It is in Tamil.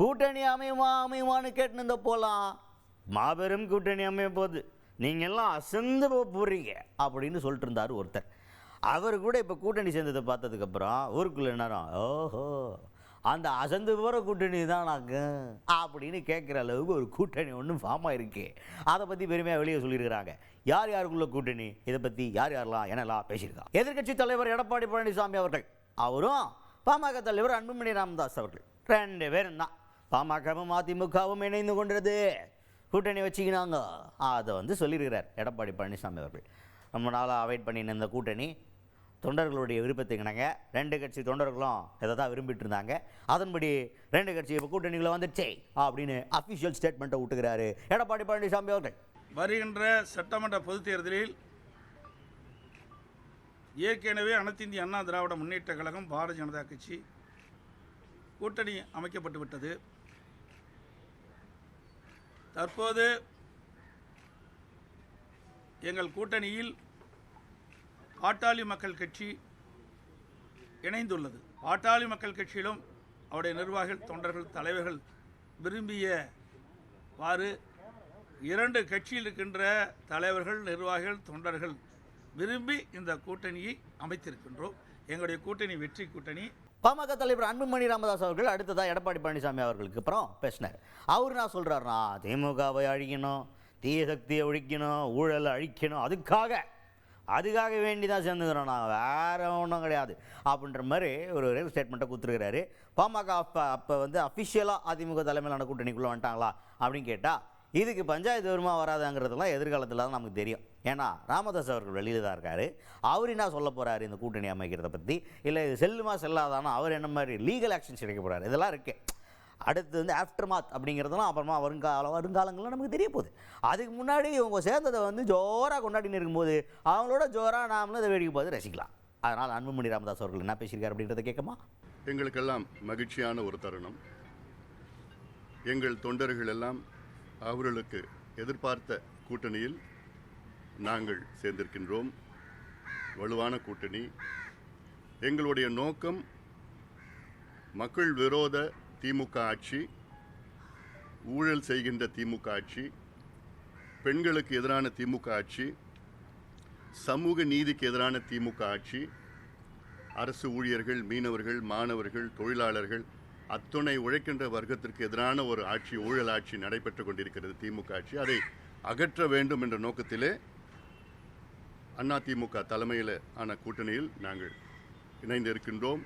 கூட்டணி அமையுமான்னு கேட்டுன்னு இந்த போகலாம், மாபெரும் கூட்டணி அமைய போகுது, நீங்கள் எல்லாம் அசந்து போகிறீங்க அப்படின்னு சொல்லிட்டு இருந்தார் ஒருத்தர். அவர் கூட இப்போ கூட்டணி சேர்ந்ததை பார்த்ததுக்கப்புறம் ஊருக்குள்ள நேரம் ஓஹோ அந்த அசந்து போகிற கூட்டணி தான் நாங்கள் அப்படின்னு கேட்குற அளவுக்கு ஒரு கூட்டணி ஒன்றும் ஃபார்ம் ஆகிருக்கு. அதை பற்றி பெருமையாக வெளியே சொல்லியிருக்கிறாங்க. யார் யாருக்குள்ள கூட்டணி, இதை பற்றி யார் யாரெல்லாம் என்னெல்லாம் பேசியிருக்கா. எதிர்க்கட்சி தலைவர் எடப்பாடி பழனிசாமி அவர்கள், அவரும் பாமக தலைவர் அன்புமணி ராமதாஸ் அவர்கள் 2 பேரும் தான். பாமகவும் அதிமுகவும் இணைந்து கொண்டது, கூட்டணி வச்சுக்கினாங்க. அதை சொல்லியிருக்கிறார் எடப்பாடி பழனிசாமி அவர்கள். ரொம்ப நாளாக அவாய்ட் பண்ணின இந்த கூட்டணி தொண்டர்களுடைய விருப்பத்துக்கு இணங்க 2 கட்சி தொண்டர்களும் இதை தான் விரும்பிட்டு இருந்தாங்க. அதன்படி 2 கட்சி இப்போ கூட்டணிகளை வந்துடுச்சே அப்படின்னு அஃபிஷியல் ஸ்டேட்மெண்ட்டை விட்டுக்கிறாரு எடப்பாடி பழனிசாமி அவர்கள். வருகின்ற சட்டமன்ற பொதுத் தேர்தலில் ஏற்கனவே அனைத்து இந்திய அண்ணா திராவிட முன்னேற்ற கழகம் பாரதிய ஜனதா கட்சி கூட்டணி அமைக்கப்பட்டு விட்டது. தற்போது எங்கள் கூட்டணியில் பாட்டாளி மக்கள் கட்சி இணைந்துள்ளது. பாட்டாளி மக்கள் கட்சியிலும் அவருடைய நிர்வாகிகள், தொண்டர்கள், தலைவர்கள் விரும்பியவாறு 2 கட்சியில் இருக்கின்ற தலைவர்கள், நிர்வாகிகள், தொண்டர்கள் விரும்பி இந்த கூட்டணியை அமைத்திருக்கின்றோம். எங்களுடைய கூட்டணி வெற்றி கூட்டணி. பாமக தலைவர் அன்புமணி ராமதாஸ் அவர்கள் அடுத்ததாக எடப்பாடி பழனிசாமி அவர்களுக்கு அப்புறம் பேசினார். அவர் நான் சொல்கிறாருன்னா திமுகவை அழிக்கணும், தீய சக்தியை ஒழிக்கணும், ஊழலை அழிக்கணும், அதுக்காக வேண்டி தான் சேர்ந்துக்கிறோம், நான் வேறு ஒன்றும் கிடையாது அப்படின்ற மாதிரி ஒரு ஸ்டேட்மெண்ட்டை கொடுத்துருக்கிறாரு. பாமக அப்போ அஃபிஷியலாக அதிமுக தலைமையிலான கூட்டணிக்குள்ளே வந்துட்டாங்களா அப்படின்னு கேட்டால் இதுக்கு பஞ்சாயத்து வருமா வராதுங்கிறதுலாம் எதிர்காலத்தில் தான் நமக்கு தெரியும். ஏன்னா ராமதாஸ் அவர்கள் வெளியில் தான் இருக்கார். அவர் என்ன சொல்ல போகிறாரு இந்த கூட்டணி அமைக்கிறத பற்றி, இல்லை இது செல்லுமா செல்லாதானா அவர் என்ன மாதிரி லீகல் ஆக்ஷன்ஸ் எடுக்க போகிறாரு, இதெல்லாம் இருக்குது. அடுத்து ஆஃப்டர் மாத் அப்படிங்கிறதுலாம் அப்புறமா வருங்காலங்களில் நமக்கு தெரிய போகுது. அதுக்கு முன்னாடி இவங்க சேர்ந்ததை ஜோராக கொண்டாடின்னு இருக்கும்போது அவங்களோட ஜோராக நாமளும் இதை வேடிக்கை போது ரசிக்கலாம். அதனால் அன்புமணி ராமதாஸ் அவர்கள் என்ன பேசியிருக்காரு அப்படின்றத கேட்கமா. எங்களுக்கெல்லாம் மகிழ்ச்சியான ஒரு தருணம். எங்கள் தொண்டர்கள் எல்லாம் அவர்களுக்கு எதிர்பார்த்த கூட்டணியில் நாங்கள் சேர்ந்திருக்கின்றோம். வலுவான கூட்டணி. எங்களுடைய நோக்கம் மக்கள் விரோத திமுக ஆட்சி, ஊழல் செய்கின்ற திமுக ஆட்சி, பெண்களுக்கு எதிரான திமுக ஆட்சி, சமூக நீதிக்கு எதிரான திமுக ஆட்சி, அரசு ஊழியர்கள், மீனவர்கள், மாணவர்கள், தொழிலாளர்கள், அத்துணை உழைக்கின்ற வர்க்கத்திற்கு எதிரான ஒரு ஆட்சி, ஊழல் ஆட்சி நடைபெற்று கொண்டிருக்கிறது திமுக ஆட்சி. அதை அகற்ற வேண்டும் என்ற நோக்கத்திலே அதிமுக தலைமையில் ஆன கூட்டணியில் நாங்கள் இணைந்திருக்கின்றோம்.